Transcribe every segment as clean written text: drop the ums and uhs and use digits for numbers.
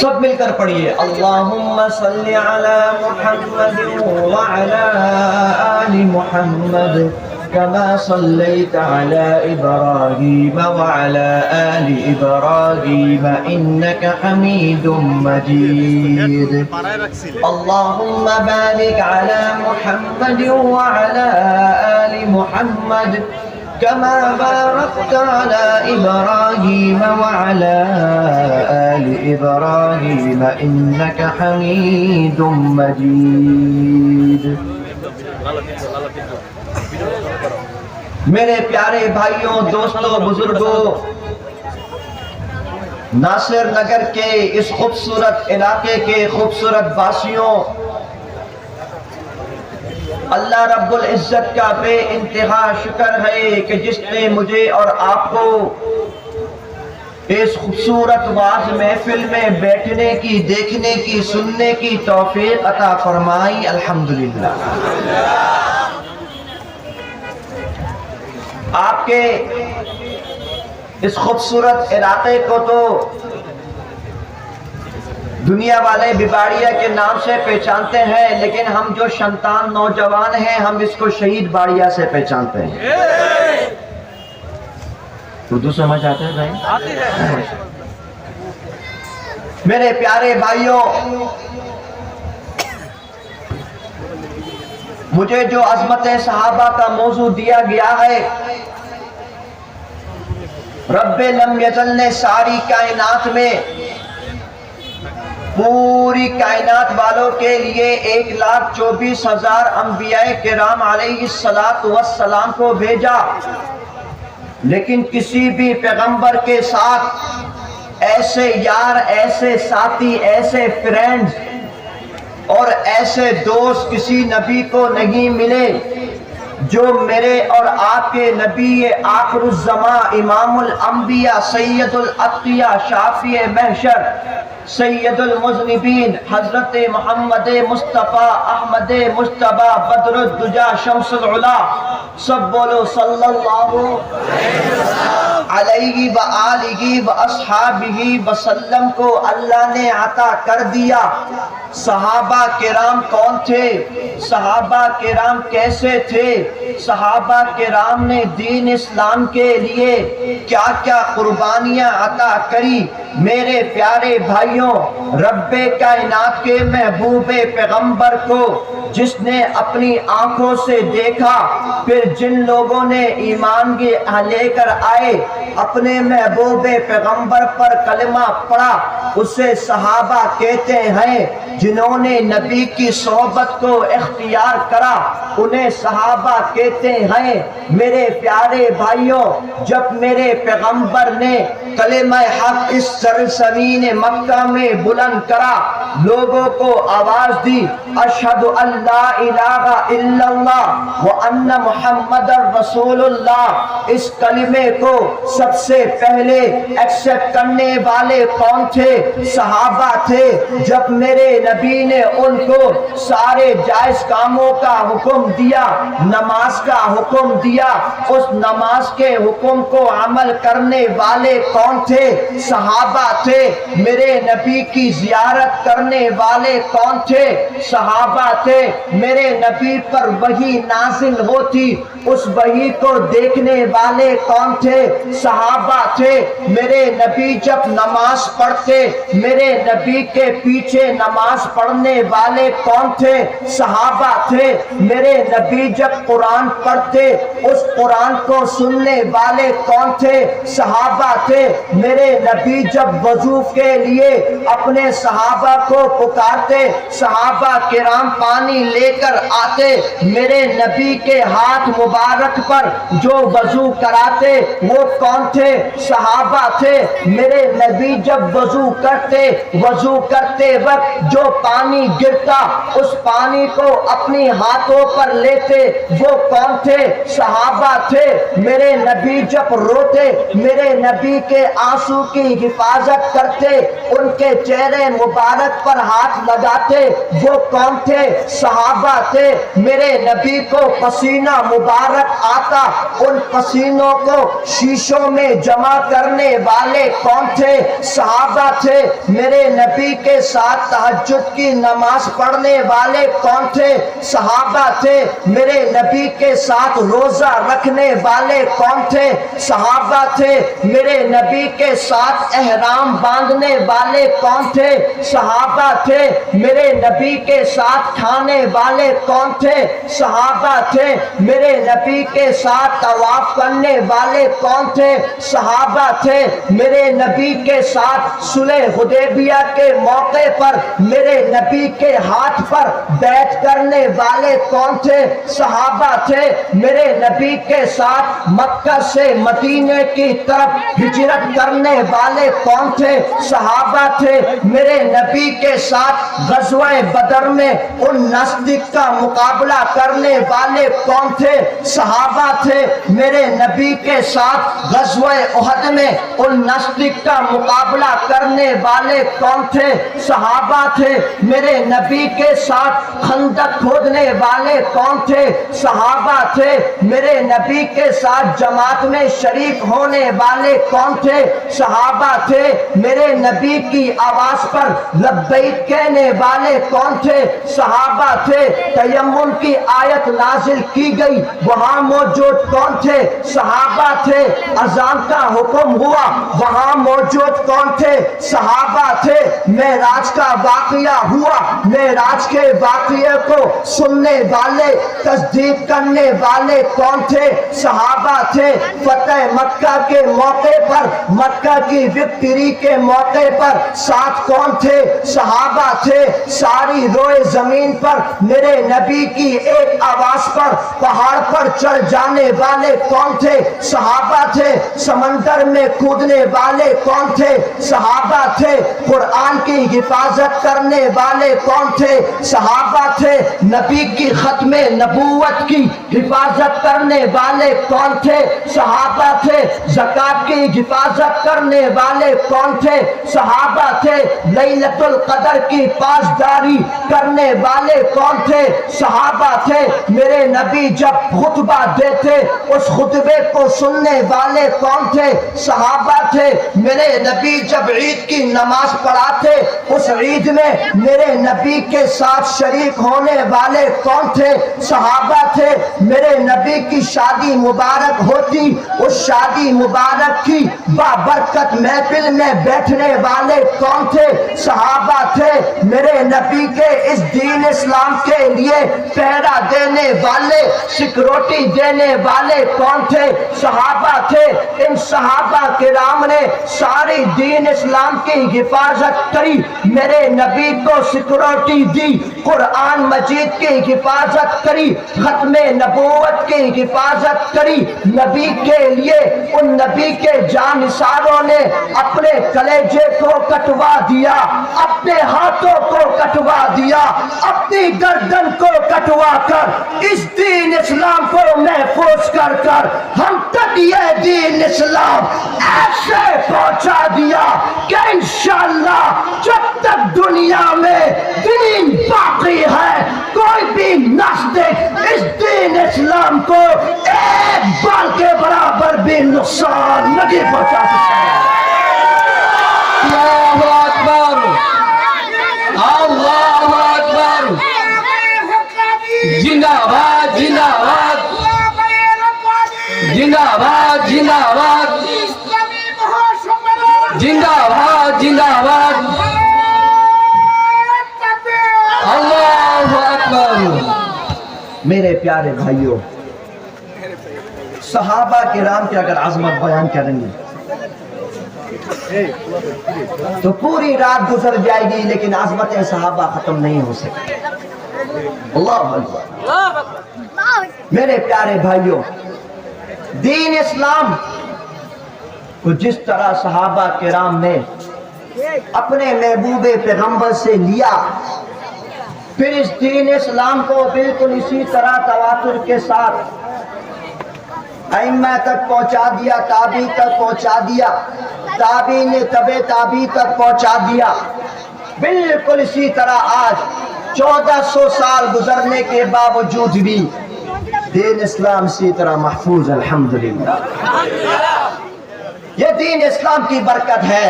سب مل کر پڑھیے اللہم صلی علی محمد وعلی آل محمد كما صليت على إبراهيم وعلى آل إبراهيم إنك حميد مجيد اللهم بارك على محمد وعلى آل محمد كما باركت على إبراهيم وعلى آل إبراهيم إنك حميد مجيد میرے پیارے بھائیوں، دوستوں، بزرگوں، ناصر نگر کے اس خوبصورت علاقے کے خوبصورت باسیوں، اللہ رب العزت کا بے انتہا شکر ہے کہ جس نے مجھے اور آپ کو اس خوبصورت واعظ محفل میں بیٹھنے کی، دیکھنے کی، سننے کی توفیق عطا فرمائی، الحمدللہ۔ آپ کے اس خوبصورت علاقے کو تو دنیا والے بباڑیا کے نام سے پہچانتے ہیں، لیکن ہم جو شنطان نوجوان ہیں ہم اس کو شہید باڑیا سے پہچانتے ہیں۔ اردو سمجھ آتا ہے بھائی؟ آتی ہے۔ میرے پیارے بھائیوں، مجھے جو عظمت صحابہ کا موضوع دیا گیا ہے، رب لم یزل نے ساری کائنات میں پوری کائنات والوں کے لیے 1,24,000 انبیاء کرام علیہ السلام کو بھیجا، لیکن کسی بھی پیغمبر کے ساتھ ایسے یار، ایسے ساتھی، ایسے فرینڈز اور ایسے دوست کسی نبی کو نہیں ملے جو میرے اور آپ کے نبی آخر الزماں، امام الانبیاء، سید الاتقیاء، شافی محشر، سید المذنبین، حضرت محمد مصطفیٰ، احمد مجتبیٰ، بدر الدجا، شمس العلا، سب بولو صلی اللہ علیہ وآلہ واصحابہ وسلم کو اللہ نے عطا کر دیا۔ صحابہ کرام کون تھے؟ صحابہ کرام کیسے تھے؟ صحابہ کرام نے دین اسلام کے لیے کیا کیا قربانیاں عطا کری؟ میرے پیارے بھائیوں، رب کائنات کے محبوب پیغمبر کو جس نے اپنی آنکھوں سے دیکھا، پھر جن لوگوں نے ایمان لے کر آئے، اپنے محبوب پیغمبر پر کلمہ پڑھا، اسے صحابہ کہتے ہیں۔ جنہوں نے نبی کی صحبت کو اختیار کرا انہیں صحابہ کہتے ہیں۔ میرے پیارے بھائیوں، جب میرے پیغمبر نے کلمہ حق اس سرزمین مکہ میں بلند کرا، لوگوں کو آواز دی، اشہد ان لا الہ الا اللہ وان محمد رسول اللہ۔ اس کلمے کو سب سے پہلے ایکسپٹ کرنے والے کون تھے؟ صحابہ تھے۔ جب میرے نبی نے ان کو سارے جائز کاموں کا حکم دیا، نماز کا حکم دیا، اس نماز کے حکم کو عمل کرنے والے کون تھے؟ صحابہ تھے۔ میرے نبی کی زیارت کرنے والے کون تھے؟ صحابہ تھے۔ میرے نبی پر وحی نازل ہوتی، اس وحی کو دیکھنے والے کون تھے؟ صحابہ تھے۔ میرے نبی جب نماز پڑھتے، میرے نبی کے پیچھے نماز پڑھنے والے کون تھے؟ صحابہ تھے۔ میرے نبی جب قرآن پڑھتے، اس قرآن کو سننے والے کون تھے؟ صحابہ تھے۔ میرے نبی جب وضو کے لیے اپنے صحابہ کو پکارتے، صحابہ کرام پانی لے کر آتے، میرے نبی کے ہاتھ مبارک پر جو وضو کراتے وہ کون تھے؟ صحابہ تھے۔ میرے نبی جب وضو کرتے وقت جو پانی گرتا، اس پانی کو اپنی ہاتھوں پر لیتے، وہ کون تھے؟ صحابہ تھے۔ میرے نبی جب روتے، میرے نبی کے آنسو کی حفاظت کرتے، ان کے چہرے مبارک پر ہاتھ لگاتے، وہ کون کون تھے؟ صحابہ تھے۔ میرے نبی کو پسینہ مبارک آتا، ان پسینوں کو شیشوں میں جمع کرنے والے کون تھے؟ صحابہ تھے۔ میرے نبی کے ساتھ تہجد کی نماز پڑھنے والے کون تھے؟ صحابہ تھے۔ میرے نبی کے ساتھ روزہ رکھنے والے کون تھے؟ صحابہ تھے۔ میرے نبی کے ساتھ احرام باندھنے والے کون تھے؟ صحابہ تھے۔ میرے نبی کے ساتھ کھانے والے کون تھے؟ صحابہ تھے۔ میرے نبی کے ساتھ طواف کرنے والے کون تھے؟ صحابہ تھے۔ میرے نبی کے ساتھ صلح حدیبیہ کے موقع پر میرے نبی کے ہاتھ پر بیعت کرنے والے کون تھے؟ صحابہ تھے۔ میرے نبی کے ساتھ مکہ سے مدینے کی طرف ہجرت کرنے والے کون تھے؟ صحابہ تھے۔ میرے نبی کے ساتھ غزوہ بدر میں ان ناستک کا مقابلہ کرنے والے کون تھے؟ صحابہ تھے۔ میرے نبی کے ساتھ غزوہ احد میں ان ناستک کا مقابلہ کرنے والے کون تھے؟ صحابہ تھے۔ میرے نبی کے ساتھ خندق کھودنے والے کون تھے؟ صحابہ تھے۔ میرے نبی کے ساتھ جماعت میں شریک ہونے والے کون تھے؟ صحابہ تھے۔ میرے نبی کی آواز پر لبیک کہنے والے کون تھے؟ صحابہ تھے۔ تیمم کی آیت نازل کی گئی، وہاں موجود کون تھے؟ صحابہ تھے۔ اذان کا حکم ہوا، وہاں موجود کون تھے؟ صحابہ تھے۔ معراج کا واقعہ ہوا، معراج کے واقعے کو سننے والے، تصدیق کرنے والے کون تھے؟ صحابہ تھے۔ فتح مکہ کے موقع پر، مکہ کی وکٹری کے موقع پر ساتھ کون تھے؟ صحابہ تھے۔ ساری روئے زمین پر میرے نبی کی ایک آواز پر پہاڑ پر چڑھ جانے والے کون تھے؟ صحابہ تھے۔ سمندر میں کودنے والے کون تھے؟ صحابہ تھے۔ قرآن کی حفاظت کرنے والے کون تھے؟ صحابہ تھے۔ نبی کی ختم نبوت کی حفاظت کرنے والے کون تھے؟ صحابہ تھے۔ زکات کی حفاظت کرنے والے کون تھے؟ صحابہ تھے۔ لیلۃ القدر کی پاسداری کرنے والے کون تھے؟ صحابہ تھے۔ میرے نبی جب خطبہ دیتے اس خطبے کو سننے والے کون تھے؟ صحابہ تھے۔ میرے نبی جب عید کی نماز پڑھاتے اس عید میں میرے نبی کے ساتھ شریک ہونے والے کون تھے؟ صحابہ تھے۔ میرے نبی کی شادی مبارک ہوتی، اس شادی مبارک کی بابرکت محفل میں بیٹھنے والے کون تھے؟ صحابہ تھے۔ میرے نبی کے اس دین اسلام کے لیے پہرا دینے والے، سیکورٹی دینے والے کون تھے؟ صحابہ تھے۔ ان صحابہ کرام نے ساری دین اسلام کی حفاظت کری، میرے نبی کو سیکورٹی دی، قرآن مجید کی حفاظت کری، ختم نبوت کی حفاظت کری۔ نبی کے لیے ان نبی کے جانثاروں نے اپنے کلیجے کو کٹوا دیا، اپنے ہاتھوں کو کٹوا دیا، اپنی گردن کو کٹوا کر اس دین اسلام کو محفوظ کر کر ہم تک یہ دین اسلام ایسے پہنچا دیا کہ انشاءاللہ جب تک دنیا میں دین باقی ہے کوئی بھی ناستک اس دین اسلام کو ایک بال کے برابر بھی نقصان نہیں پہنچا سکتا۔ اللہ اکبر، اللہ اکبر، زندہ باد، زندہ باد، زندہ باد، زندہ باد، زندہ باد، زندہ باد، اللہ اکبر۔ میرے پیارے بھائیوں، صحابہ کرام کی اگر عظمت بیان کریں گے تو پوری رات گزر جائے گی، لیکن عظمت صحابہ ختم نہیں ہو سکتی۔ اللہ اکبر۔ میرے پیارے بھائیوں، دین اسلام کو جس طرح صحابہ کرام نے اپنے محبوب پیغمبر سے لیا، پھر اس دین اسلام کو بالکل اسی طرح تواتر کے ساتھ ائمہ تک پہنچا دیا، تابعی تک پہنچا دیا، تابعی نے تبع تابعی تک پہنچا دیا۔ بالکل اسی طرح آج 1400 سال گزرنے کے باوجود بھی دین اسلام اسی طرح محفوظ الحمدللہ۔ یہ دین اسلام کی برکت ہے،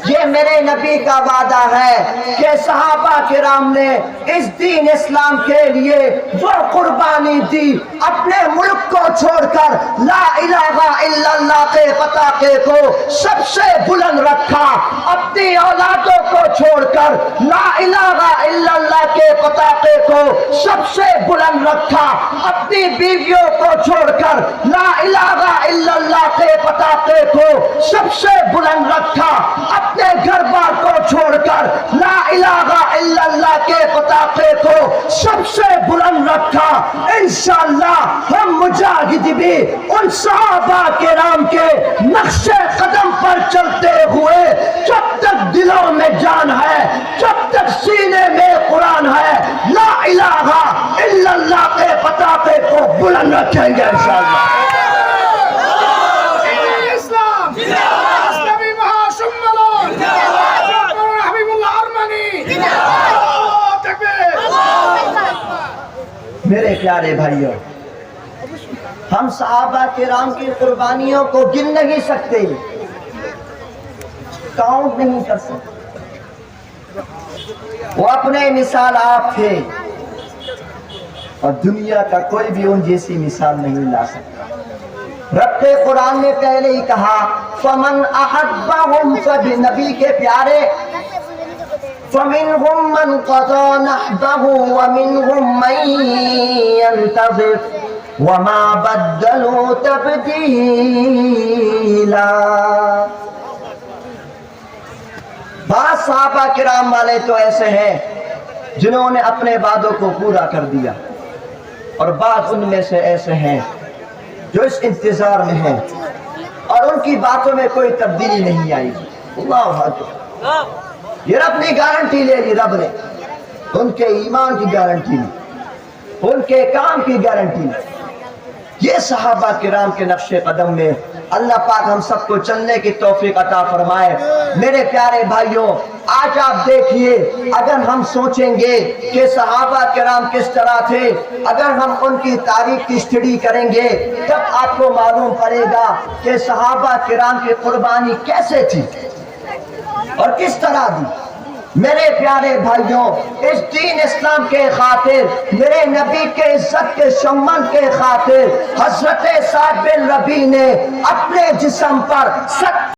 یہ میرے نبی کا وعدہ ہے کہ صحابہ کرام نے اس دین اسلام کے لیے وہ قربانی دی، اپنے ملک کو چھوڑ کر لا الہ الا اللہ کے پتاخے کو سب سے بلند رکھا، اپنی اولادوں کو چھوڑ کر لا الہ الا اللہ کے پتاخے کو سب سے بلند رکھا، اپنی بیویوں کو چھوڑ کر لا الہ الا اللہ کے پتاخے کو سب سے بلند رکھا، اپنے گھر بار کو چھوڑ کر لا الہ الا اللہ کے پتاخے کو سب سے بلند رکھا۔ انشاءاللہ ہم مجاہد بھی ان صحابہ کرام کے نقش قدم پر چلتے ہوئے جب تک دلوں میں جان ہے، جب تک سینے میں قرآن ہے، لا الہ الا اللہ کے پتاخے کو بلند رکھیں گے انشاءاللہ۔ میرے پیارے بھائیوں، ہم صحابہ کرام کی قربانیوں کو گن نہیں سکتے، کاؤنٹ نہیں کر سکتے۔ وہ اپنے مثال آپ تھے اور دنیا کا کوئی بھی ان جیسی مثال نہیں لا سکتا۔ رب قرآن نے پہلے ہی کہا فمن احبہم، سبھی نبی کے پیارے، فَمِنْهُمْ مَنْ قَضَى نَحْبَهُ وَمِنْهُمْ مَنْ يَنْتَظِرُ وَمَا بَدَّلُوا تَبْدِيلًا۔ بعض صحابہ کرام والے تو ایسے ہیں جنہوں نے اپنے وعدوں کو پورا کر دیا، اور بعض ان میں سے ایسے ہیں جو اس انتظار میں ہیں اور ان کی باتوں میں کوئی تبدیلی نہیں آئی۔ اللہ اکبر، یہ رب نے گارنٹی لے لی، رب نے ان کے ایمان کی گارنٹی لی، ان کے کام کی گارنٹی لی۔ یہ صحابہ کرام کے نقش قدم میں اللہ پاک ہم سب کو چلنے کی توفیق عطا فرمائے۔ میرے پیارے بھائیوں، آج آپ دیکھیے، اگر ہم سوچیں گے کہ صحابہ کرام کس طرح تھے، اگر ہم ان کی تاریخ کی اسٹڈی کریں گے، تب آپ کو معلوم پڑے گا کہ صحابہ کرام کی قربانی کیسے تھی اور کس طرح دی۔ میرے پیارے بھائیوں، اس دین اسلام کے خاطر، میرے نبی کے عزت کے شمن کے خاطر حضرت سعد بن ربیع نے اپنے جسم پر